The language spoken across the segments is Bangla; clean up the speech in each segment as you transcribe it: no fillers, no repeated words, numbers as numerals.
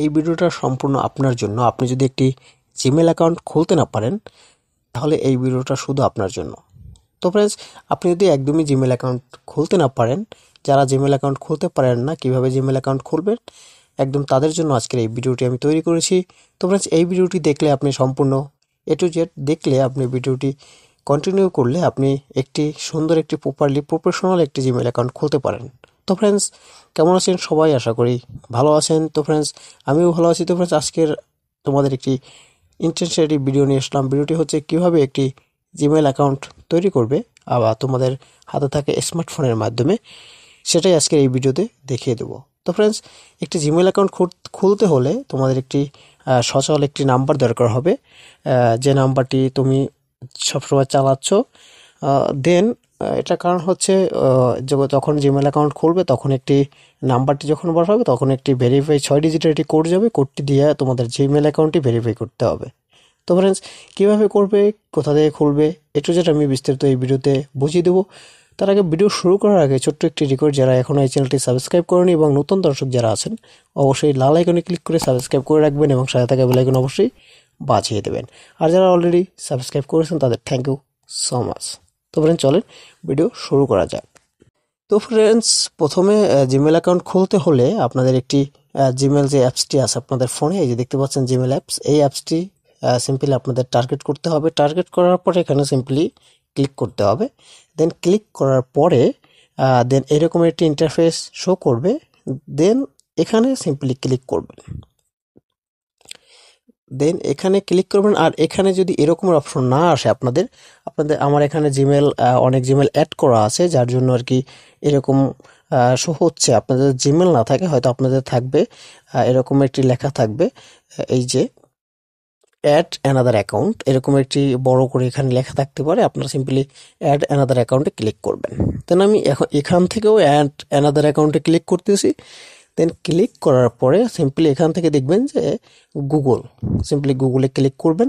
এই ভিডিওটা সম্পূর্ণ আপনার জন্য। আপনি যদি একটি জিমেল অ্যাকাউন্ট খুলতে না পারেন তাহলে এই ভিডিওটা শুধু আপনার জন্য। তো ফ্রেন্ডস, আপনি যদি একদমই জিমেল অ্যাকাউন্ট খুলতে না পারেন, যারা জিমেল অ্যাকাউন্ট খুলতে পারেন না কিভাবে জিমেল অ্যাকাউন্ট খুলবেন, একদম তাদের জন্য আজকের এই ভিডিওটি আমি তৈরি করেছি। তো ফ্রেন্ডস, এই ভিডিওটি দেখলে আপনি সম্পূর্ণ A to Z দেখলে আপনি ভিডিওটি কন্টিনিউ করলে আপনি সুন্দর একটি প্রফেশনাল একটি জিমেল অ্যাকাউন্ট খুলতে পারেন। তো ফ্রেন্ডস, কেমন আছেন সবাই? আশা করি ভালো আছেন। তো ফ্রেন্ডস, আমিও ভালো আছি। তো ফ্রেন্ডস, আজকের তোমাদের একটি ইন্টেনসিটি ভিডিও নিয়ে আসলাম। ভিডিওটি হচ্ছে কিভাবে একটি জিমেল অ্যাকাউন্ট তৈরি করবে আবার তোমাদের হাতে থাকে স্মার্টফোনের মাধ্যমে, সেটাই আজকের এই ভিডিওতে দেখিয়ে দেবো। তো ফ্রেন্ডস, একটি জিমেল অ্যাকাউন্ট খুলতে হলে তোমাদের একটি সচল একটি নাম্বার দরকার হবে, যে নাম্বারটি তুমি সবসময় চালাচ্ছ। দেন এটা কারণ হচ্ছে যখন জিমেল অ্যাকাউন্ট খুলবে তখন একটি নাম্বারটি যখন বার হবে তখন একটি ভেরিফাই 6 ডিজিটের একটি কোড যাবে। কোডটি দিয়ে তোমাদের জিমেল অ্যাকাউন্টটি ভেরিফাই করতে হবে। তো ফ্রেন্ডস, কীভাবে করবে, কোথা থেকে খুলবে, একটু যেটা আমি বিস্তারিত এই ভিডিওতে বুঝিয়ে দেবো। তার আগে ভিডিও শুরু করার আগে ছোট্ট একটি রিকোয়েস্ট, যারা এখনও এই চ্যানেলটি সাবস্ক্রাইব করেনি এবং নতুন দর্শক যারা আছেন অবশ্যই লাল আইকনে ক্লিক করে সাবস্ক্রাইব করে রাখবেন এবং সাথে থাকা বেল আইকন অবশ্যই বাজিয়ে দেবেন। আর যারা অলরেডি সাবস্ক্রাইব করেছেন তাদের থ্যাংক ইউ সো মাচ। তো ফ্রেন্ডস, চলেন ভিডিও শুরু করা যাক। তো ফ্রেন্ডস, প্রথমে জিমেল অ্যাকাউন্ট খুলতে হলে আপনাদের একটি জিমেল যে অ্যাপসটি আছে আপনাদের ফোনে, এই যে দেখতে পাচ্ছেন জিমেল অ্যাপস, এই অ্যাপসটি সিম্পলি আপনাদের টার্গেট করতে হবে। টার্গেট করার পরে এখানে সিম্পলি ক্লিক করতে হবে। দেন ক্লিক করার পরে দেন এরকম একটি ইন্টারফেস শো করবে। দেন এখানে সিম্পলি ক্লিক করবেন। দেন এখানে ক্লিক করবেন। আর এখানে যদি এরকমের অপশন না আসে আপনাদের আমার এখানে অনেক জিমেল অ্যাড করা আছে, যার জন্য আর কি এরকম শো হচ্ছে। আপনাদের জিমেল না থাকে হয়তো আপনাদের থাকবে এরকম একটি লেখা থাকবে, এই যে অ্যাড অ্যানাদার অ্যাকাউন্ট, এরকম একটি বড় করে এখানে লেখা থাকতে পারে। আপনারা সিম্পলি অ্যাড অ্যানাদার অ্যাকাউন্টে ক্লিক করবেন। দেন আমি এখান থেকেও অ্যাড অ্যানাদার অ্যাকাউন্টে ক্লিক করতেছি। দেন ক্লিক করার পরে সিম্পলি এখান থেকে দেখবেন যে সিম্পলি গুগলে ক্লিক করবেন।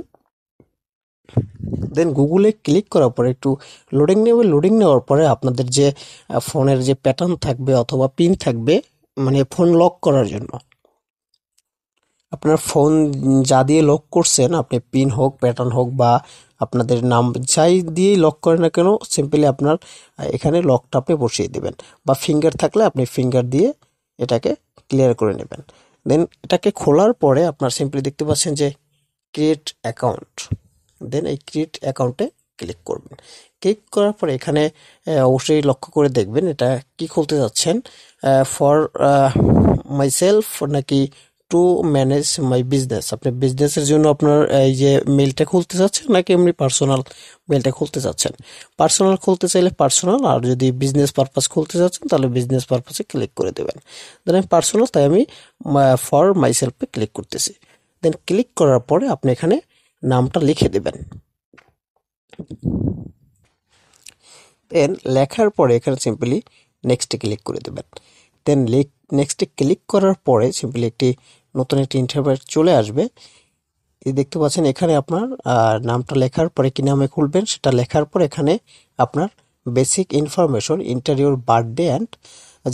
দেন গুগলে ক্লিক করার পরে একটু লোডিং নেবে। লোডিং নেওয়ার পরে আপনাদের যে ফোনের যে প্যাটার্ন থাকবে অথবা পিন থাকবে, মানে ফোন লক করার জন্য আপনার ফোন যা দিয়ে লক করছেন, আপনি পিন হোক, প্যাটার্ন হোক বা আপনাদের নাম যাই দিয়েই লক করেন না কেন, সিম্পলি আপনার এখানে লকটা আপনি বসিয়ে দেবেন। বা ফিঙ্গার থাকলে আপনি ফিঙ্গার দিয়ে এটাকে ক্লিয়ার করে নেবেন। দেন এটাকে খোলার পরে আপনার সিম্পলি দেখতে পাচ্ছেন যে ক্রিয়েট অ্যাকাউন্ট। দেন এই ক্রিয়েট অ্যাকাউন্টে ক্লিক করবেন। ক্লিক করার পরে এখানে অবশ্যই লক্ষ্য করে দেখবেন এটা কি খুলতে যাচ্ছেন, ফর মাইসেলফ নাকি টু ম্যানেজ মাই বিজনেস। আপনি বিজনেসের জন্য আপনার এই যে মেলটা খুলতে চাচ্ছেন নাকি এমনি পার্সোনাল মেলটা খুলতে চাচ্ছেন। পার্সোনাল খুলতে চাইলে পার্সোনাল, আর যদি বিজনেস পারপাস খুলতে চাচ্ছেন তাহলে বিজনেস পারপাসে ক্লিক করে দেবেন। দেন আমি পার্সোনাল, তাই আমি ফর মাইসেলফে ক্লিক করতেছি। দেন ক্লিক করার পরে আপনি এখানে নামটা লিখে দেবেন। দেন লেখার পরে এখানে সিম্পলি নেক্সটে ক্লিক করে দেবেন। দেন নেক্সটে ক্লিক করার পরে সিম্পলি নতুন একটি ইন্টারফেস চলে আসবে। এই দেখতে পাচ্ছেন এখানে আপনার নামটা লেখার পরে কি নামে খুলবেন সেটা লেখার পর এখানে আপনার basic information, inter your birthday and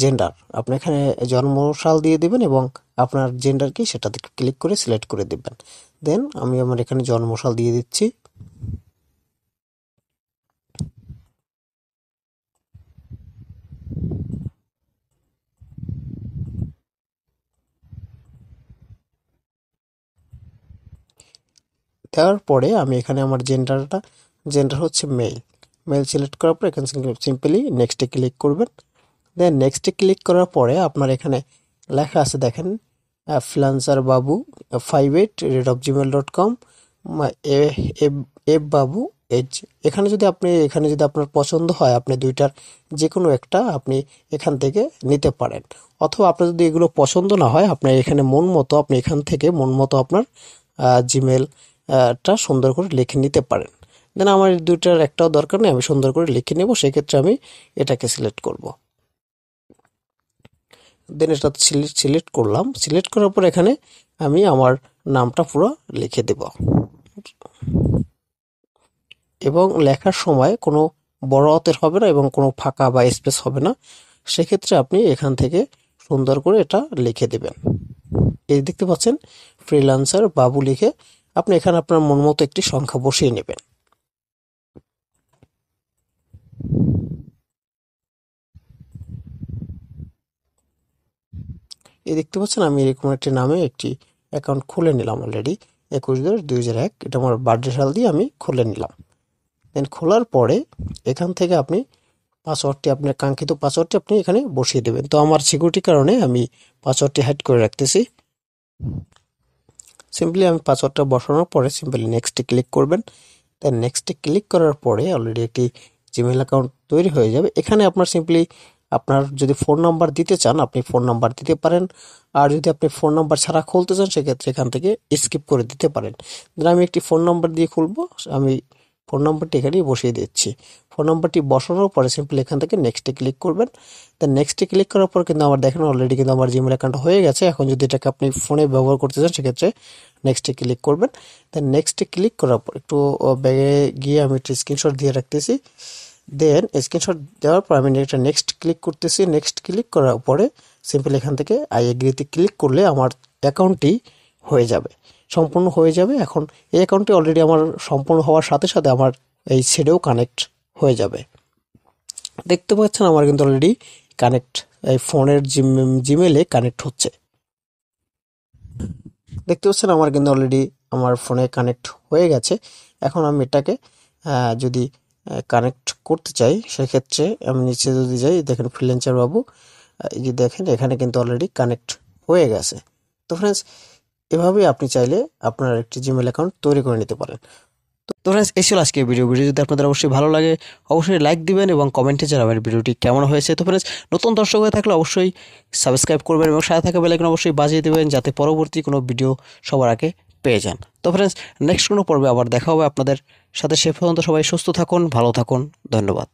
gender, আপনি এখানে জন্মসাল দিয়ে দেবেন এবং আপনার জেন্ডার কি সেটাতে ক্লিক করে সিলেক্ট করে দেবেন। দেন আমি আমার এখানে জন্মসাল দিয়ে দিচ্ছি। দেওয়ার পরে আমি এখানে আমার জেন্ডার হচ্ছে মেল সিলেক্ট করার পর এখানে সিম্পলি নেক্সটে ক্লিক করবেন। দেন নেক্সটে ক্লিক করার পরে আপনার এখানে লেখা আছে দেখেন, ফ্রিল্যান্সার বাবু 58@gmail.com বাবু এইচ। এখানে যদি আপনার পছন্দ হয় আপনি দুইটার যে কোনো একটা আপনি এখান থেকে নিতে পারেন, অথবা আপনার যদি এগুলো পছন্দ না হয় আপনার এখানে আপনি এখান থেকে মন মতো আপনার জিমেল টা সুন্দর করে লিখে নিতে পারেন। দেন আমার দুইটার একটাও দরকার নেই, আমি সুন্দর করে লিখে নেব, সেক্ষেত্রে আমি এটাকে সিলেক্ট করব। দেন এটা সিলেক্ট করলাম। সিলেক্ট করার পর এখানে আমি আমার নামটা পুরো লিখে দেব এবং লেখার সময় কোনো বড় হাতের হবে না এবং কোনো ফাঁকা বা স্পেস হবে না, সেক্ষেত্রে আপনি এখান থেকে সুন্দর করে এটা লিখে দেবেন। এই দেখতে পাচ্ছেন ফ্রিল্যান্সার বাবু লিখে আপনি এখানে আপনার মন মতো একটি সংখ্যা বসিয়ে নেবেন। এই দেখতে পাচ্ছেন আমি এরকম একটি নামে একটি অ্যাকাউন্ট খুলে নিলাম অলরেডি 21/10/2001, এটা আমার বার্থডে সাল দিয়ে আমি খুলে নিলাম। দেন খোলার পরে এখান থেকে আপনি পাসওয়ার্ডটি, আপনার কাঙ্ক্ষিত পাসওয়ার্ডটি আপনি এখানে বসিয়ে দেবেন। তো আমার সিকিউরিটির কারণে আমি পাসওয়ার্ডটি হাইড করে রাখতেছি। সিম্পলি আমি পাসওয়ার্ডটা বসানোর পরে সিম্পলি নেক্সটে ক্লিক করবেন। দেন নেক্সটে ক্লিক করার পরে অলরেডি একটি জিমেল অ্যাকাউন্ট তৈরি হয়ে যাবে। এখানে আপনার সিম্পলি আপনার যদি ফোন নাম্বার দিতে চান আপনি ফোন নাম্বার দিতে পারেন, আর যদি আপনি ফোন নাম্বার ছাড়া খুলতে চান সেক্ষেত্রে এখান থেকে স্কিপ করে দিতে পারেন। দেন আমি একটি ফোন নাম্বার দিয়ে খুলবো, আমি ফোন নাম্বারটি এখানেই বসিয়ে দিচ্ছি। ফোন নাম্বারটি বসানোর পরে সিম্পলি এখান থেকে নেক্সটে ক্লিক করবেন। দেন নেক্সটে ক্লিক করার পর কিন্তু আমার দেখেন অলরেডি কিন্তু আমার জিমেল অ্যাকাউন্ট হয়ে গেছে। এখন যদি এটাকে আপনি ফোনে ব্যবহার করতে চান সেক্ষেত্রে নেক্সটে ক্লিক করবেন। দেন নেক্সটে ক্লিক করার পর একটু ব্যাগে গিয়ে আমি একটা স্ক্রিনশট দিয়ে রাখতেছি। দেন স্ক্রিনশট দেওয়ার পর আমি একটা নেক্সট ক্লিক করতেছি। নেক্সট ক্লিক করার পরে সিম্পল এখান থেকে আই এগ্রিতে ক্লিক করলে আমার অ্যাকাউন্টটি হয়ে যাবে, সম্পূর্ণ হয়ে যাবে। এখন এই অ্যাকাউন্টটি অলরেডি আমার সম্পূর্ণ হওয়ার সাথে সাথে আমার এই সেটেও কানেক্ট হয়ে যাবে। দেখতে পাচ্ছেন আমার কিন্তু অলরেডি কানেক্ট, এই ফোনের জিমেলে কানেক্ট হচ্ছে। দেখতে পাচ্ছেন আমার কিন্তু অলরেডি আমার ফোনে কানেক্ট হয়ে গেছে। এখন আমি এটাকে যদি কানেক্ট করতে চাই সেক্ষেত্রে আমি নিচে যদি যাই দেখেন ফ্রিল্যান্সার বাবু, এই যে দেখেন এখানে কিন্তু অলরেডি কানেক্ট হয়ে গেছে। তো ফ্রেন্ডস এভাবেই আপনি চাইলে আপনার একটি জিমেল অ্যাকাউন্ট তৈরি করে নিতে পারেন। তো ফ্রেন্ডস এই ছিল আজকে ভিডিও যদি আপনাদের অবশ্যই ভালো লাগে অবশ্যই লাইক দিবেন এবং কমেন্টে জানাবেন ভিডিওটি কেমন হয়েছে। তো ফ্রেন্ডস নতুন দর্শক হয়ে থাকলে অবশ্যই সাবস্ক্রাইব করবেন এবং সাথে থাকা বেল আইকন অবশ্যই বাজিয়ে দেবেন যাতে পরবর্তী কোনো ভিডিও সবার আগে পেয়ে যান। তো ফ্রেন্ডস নেক্সট কোনো পর্বে আবার দেখা হবে আপনাদের সাথে। সে পর্যন্ত সবাই সুস্থ থাকুন, ভালো থাকুন, ধন্যবাদ।